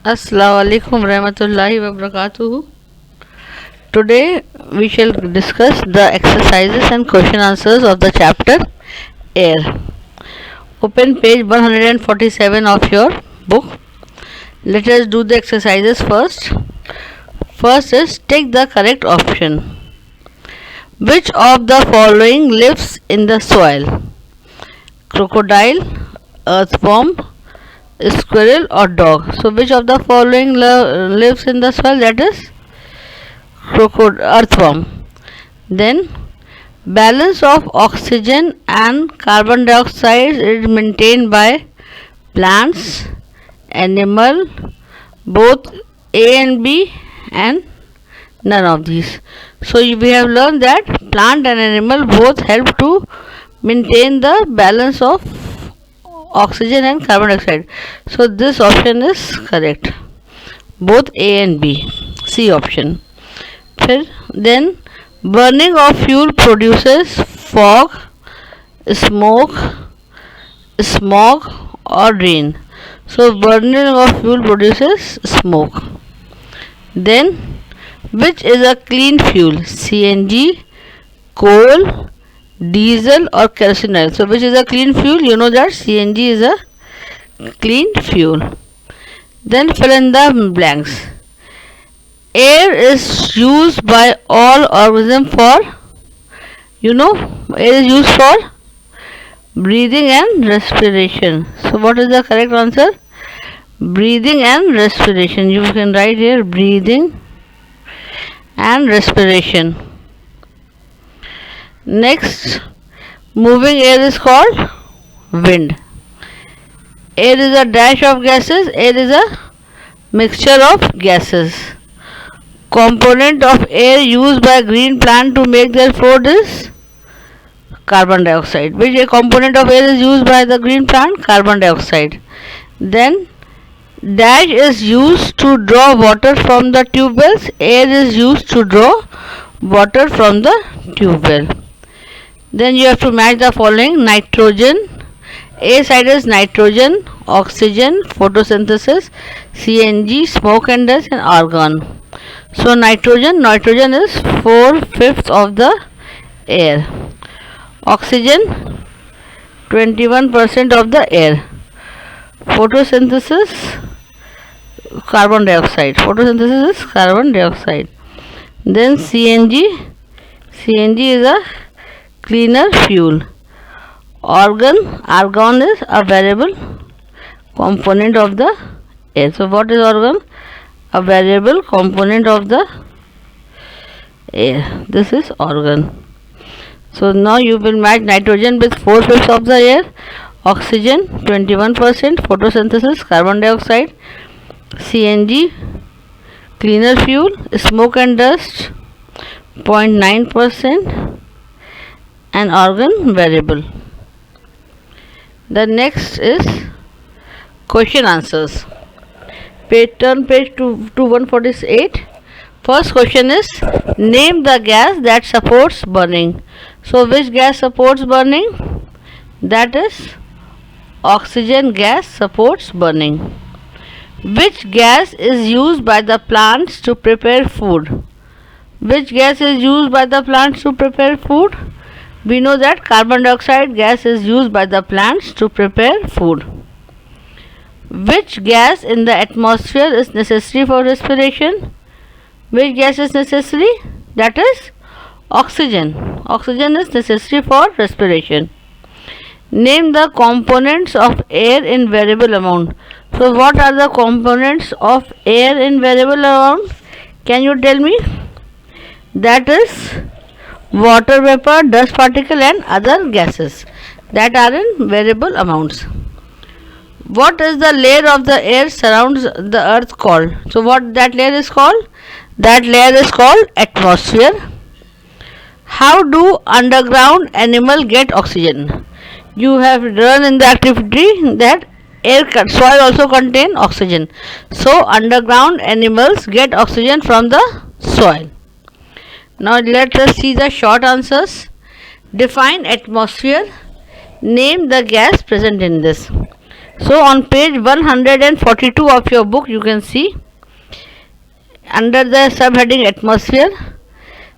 Assalamu alaikum rahmatullahi wa barakatuhu. Today we shall discuss the exercises and question answers of the chapter Air. Open page 147 of your book. Let us do the exercises first. First is take the correct option. Which of the following lives in the soil? Crocodile, earthworm, squirrel or dog? So which of the following lives in the soil? That is earthworm. Then balance of oxygen and carbon dioxide is maintained by plants, animal, both A and B, and none of these. So we have learned that plant and animal both help to maintain the balance of oxygen and carbon dioxide. So this option is correct. Both A and B. C option. Then burning of fuel produces fog, smoke, smog or rain. So burning of fuel produces smoke. Then which is a clean fuel? CNG, coal, diesel or kerosene oil. So which is a clean fuel? You know that CNG is a clean fuel. Then fill in the blanks. Air is used by all organisms for, air is used for breathing and respiration. So what is the correct answer? Breathing and respiration. You can write here breathing and respiration. Next, moving air is called wind. Air is a dash of gases. Air is a mixture of gases. Component of air used by green plant to make their food is carbon dioxide. Which a component of air is used by the green plant? Carbon dioxide. Then dash is used to draw water from the tube wells. Air is used to draw water from the tube well. Then you have to match the following. Nitrogen. A side is nitrogen, oxygen, photosynthesis, CNG, smoke and dust, and argon. So nitrogen is 4/5 of the air. Oxygen 21% of the air. Photosynthesis carbon dioxide. Photosynthesis is carbon dioxide. Then CNG is a cleaner fuel. Argon is a variable component of the air. So what is argon? A variable component of the air. This is argon. So now you will match nitrogen with 4/5 of the air, oxygen 21%, photosynthesis carbon dioxide, CNG cleaner fuel, smoke and dust 0.9%, and argon variable. The next is question answers. Turn page to 148. First question is name the gas that supports burning. So which gas supports burning? That is oxygen gas supports burning. Which gas is used by the plants to prepare food? Which gas is used by the plants to prepare food? We know that carbon dioxide gas is used by the plants to prepare food. Which gas in the atmosphere is necessary for respiration? Which gas is necessary? That is oxygen. Oxygen is necessary for respiration. Name the components of air in variable amount. So what are the components of air in variable amount? Can you tell me? That is water vapor, dust particle and other gases that are in variable amounts. What is the layer of the air surrounds the earth called? So what that layer is called? That layer is called atmosphere. How do underground animals get oxygen? You have learned in the activity that soil also contain oxygen. So underground animals get oxygen from the soil. Now let us see the short answers. Define atmosphere. Name the gas present in this. So on page 142 of your book you can see, under the subheading atmosphere,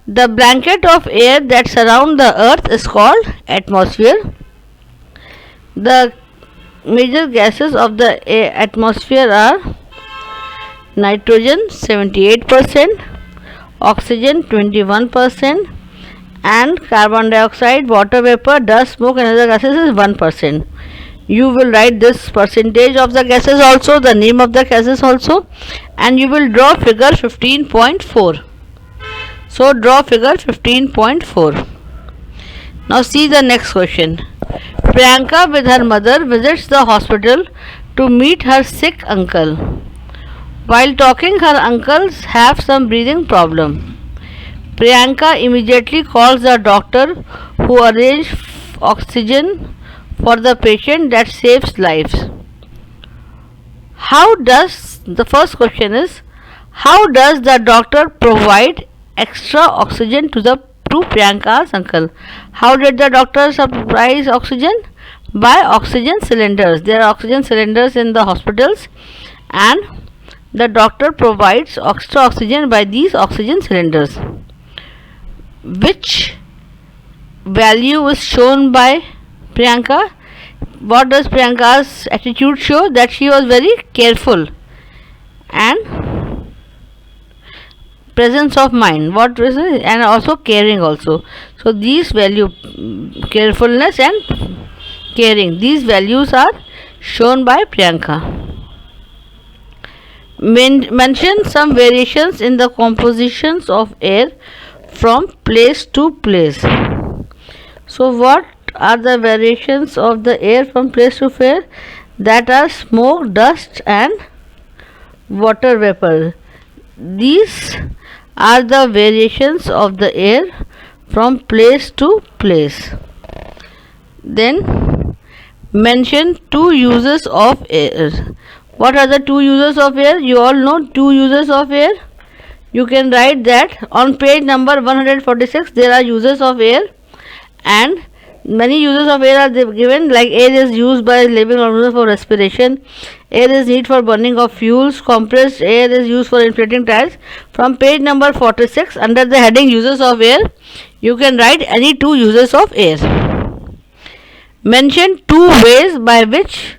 the blanket of air that surrounds the earth is called atmosphere. The major gases of the atmosphere are nitrogen 78%, oxygen 21%, and carbon dioxide, water vapor, dust, smoke and other gases is 1%. You will write this percentage of the gases also, the name of the gases also, and you will draw figure 15.4. So draw figure 15.4. Now see the next question. Priyanka with her mother visits the hospital to meet her sick uncle. While talking, her uncles have some breathing problem. Priyanka immediately calls the doctor, who arranges oxygen for the patient that saves lives. The first question is, how does the doctor provide extra oxygen to Priyanka's uncle? How did the doctor supply oxygen? By oxygen cylinders. There are oxygen cylinders in the hospitals, and the doctor provides extra oxygen by these oxygen cylinders. Which value is shown by Priyanka? What does Priyanka's attitude show? That she was very careful and presence of mind. What is it? And also caring also. So these value, carefulness and caring, these values are shown by Priyanka. Mention some variations in the compositions of air from place to place. So what are the variations of the air from place to place? That are smoke, dust and water vapor. These are the variations of the air from place to place. Then mention two uses of air. What are the two uses of air? You all know two uses of air. You can write that on page number 146. There are uses of air, and many uses of air are given, like air is used by living organisms for respiration, air is needed for burning of fuels, compressed air is used for inflating tires. From page number 46, under the heading uses of air, you can write any two uses of air. Mention two ways by which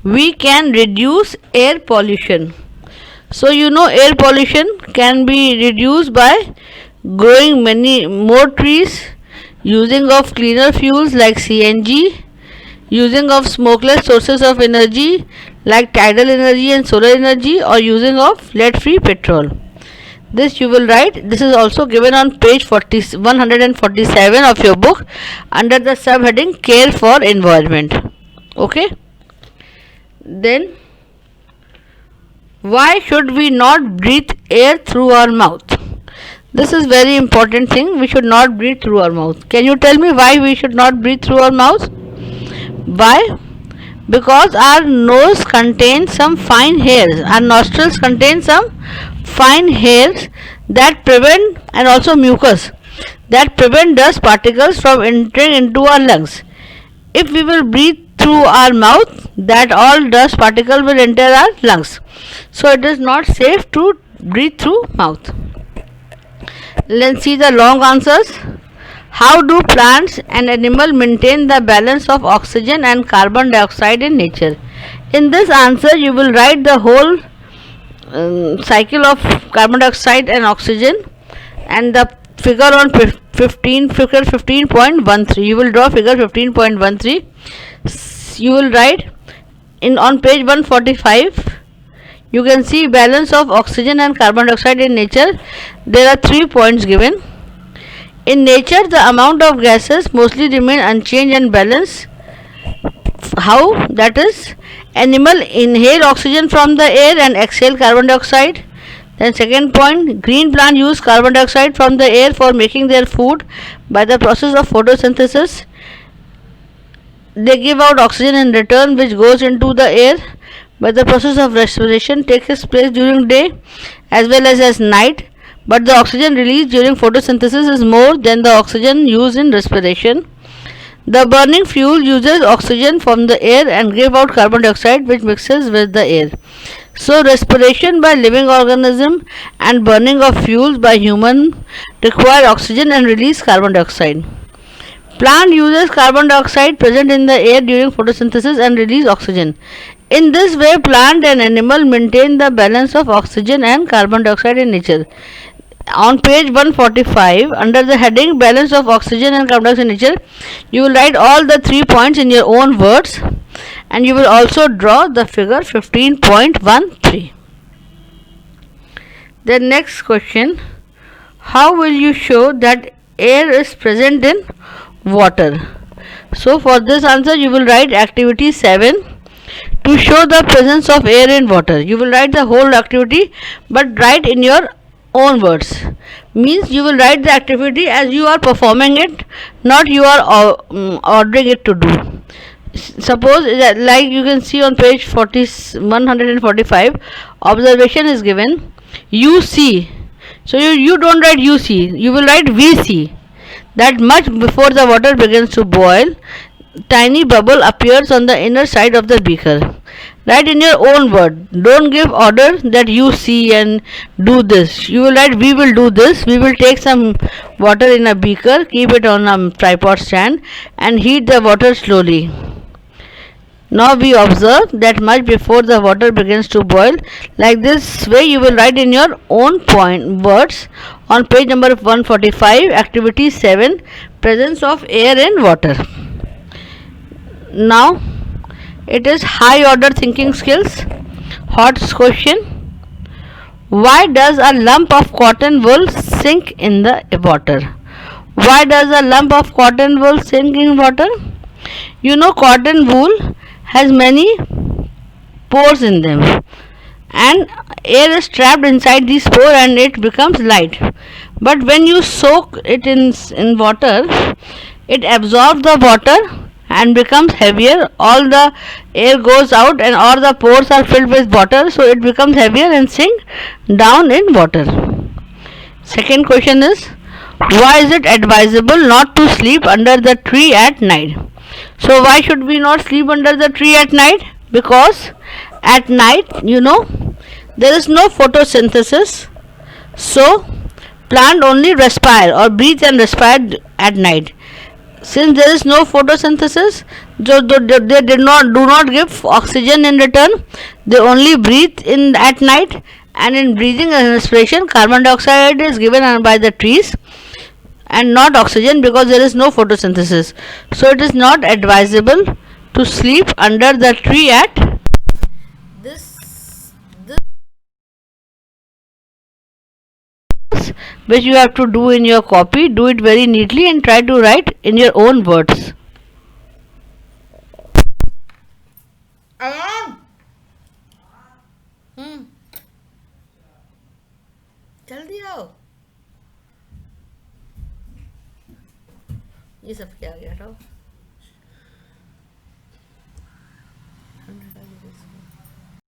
we can reduce air pollution. So you know air pollution can be reduced by growing many more trees, using of cleaner fuels like CNG, using of smokeless sources of energy like tidal energy and solar energy, or using of lead-free petrol. This you will write. This is also given on page 147 of your book under the subheading Care for Environment. Okay. Then, why should we not breathe air through our mouth? This is very important thing. We should not breathe through our mouth. Can you tell me why we should not breathe through our mouth? Why? Because our nose contains some fine hairs. Our nostrils contain some fine hairs that prevent, and also mucus, that prevent dust particles from entering into our lungs. If we will breathe through our mouth, that all dust particles will enter our lungs. So it is not safe to breathe through mouth. Let's see the long answers. How do plants and animals maintain the balance of oxygen and carbon dioxide in nature? In this answer, you will write the whole cycle of carbon dioxide and oxygen, and the figure on figure 15.13. You will draw figure 15.13. You will write on page 145. You can see balance of oxygen and carbon dioxide in nature. There are 3 points given. In nature, the amount of gases mostly remain unchanged and balanced. How? That is, animal inhale oxygen from the air and exhale carbon dioxide. Then second point, green plant use carbon dioxide from the air for making their food by the process of photosynthesis. They give out oxygen in return, which goes into the air. But the process of respiration takes place during day as well as night, but the oxygen released during photosynthesis is more than the oxygen used in respiration. The burning fuel uses oxygen from the air and gives out carbon dioxide which mixes with the air. So respiration by living organism and burning of fuels by human require oxygen and release carbon dioxide. Plant uses carbon dioxide present in the air during photosynthesis and release oxygen. In this way, plant and animal maintain the balance of oxygen and carbon dioxide in nature. On page 145, under the heading balance of oxygen and carbon dioxide in nature, you will write all the 3 points in your own words, and you will also draw the figure 15.13. The next question, how will you show that air is present in water? So for this answer you will write activity 7, to show the presence of air in water. You will write the whole activity but write in your own words. Means you will write the activity as you are performing it, not you are ordering it to do. Suppose that, like you can see on page 145, observation is given, you see. So you don't write you see, you will write we see that much before the water begins to boil, tiny bubble appears on the inner side of the beaker. Write in your own word. Don't give order that you see and do this. You will write we will do this. We will take some water in a beaker, keep it on a tripod stand and heat the water slowly. Now we observe that much before the water begins to boil. Like this way you will write in your own words on page number 145, activity 7, presence of air in water. Now it is high order thinking skills. Hot question, why does a lump of cotton wool sink in the water? Why does a lump of cotton wool sink in water? You know, cotton wool has many pores in them and air is trapped inside these pores and it becomes light. But when you soak it in water, it absorbs the water and becomes heavier. All the air goes out and all the pores are filled with water, so it becomes heavier and sink down in water. Second question is, why is it advisable not to sleep under the tree at night? So why should we not sleep under the tree at night? Because at night, you know, there is no photosynthesis, so plant only respire or breathe and respire at night. Since there is no photosynthesis, they do not give oxygen in return. They only breathe in at night, and in breathing and respiration, carbon dioxide is given by the trees and not oxygen, because there is no photosynthesis. So it is not advisable to sleep under the tree at this which you have to do in your copy. Do it very neatly and try to write in your own words. जल्दी आओ, ये सब क्या आ गया?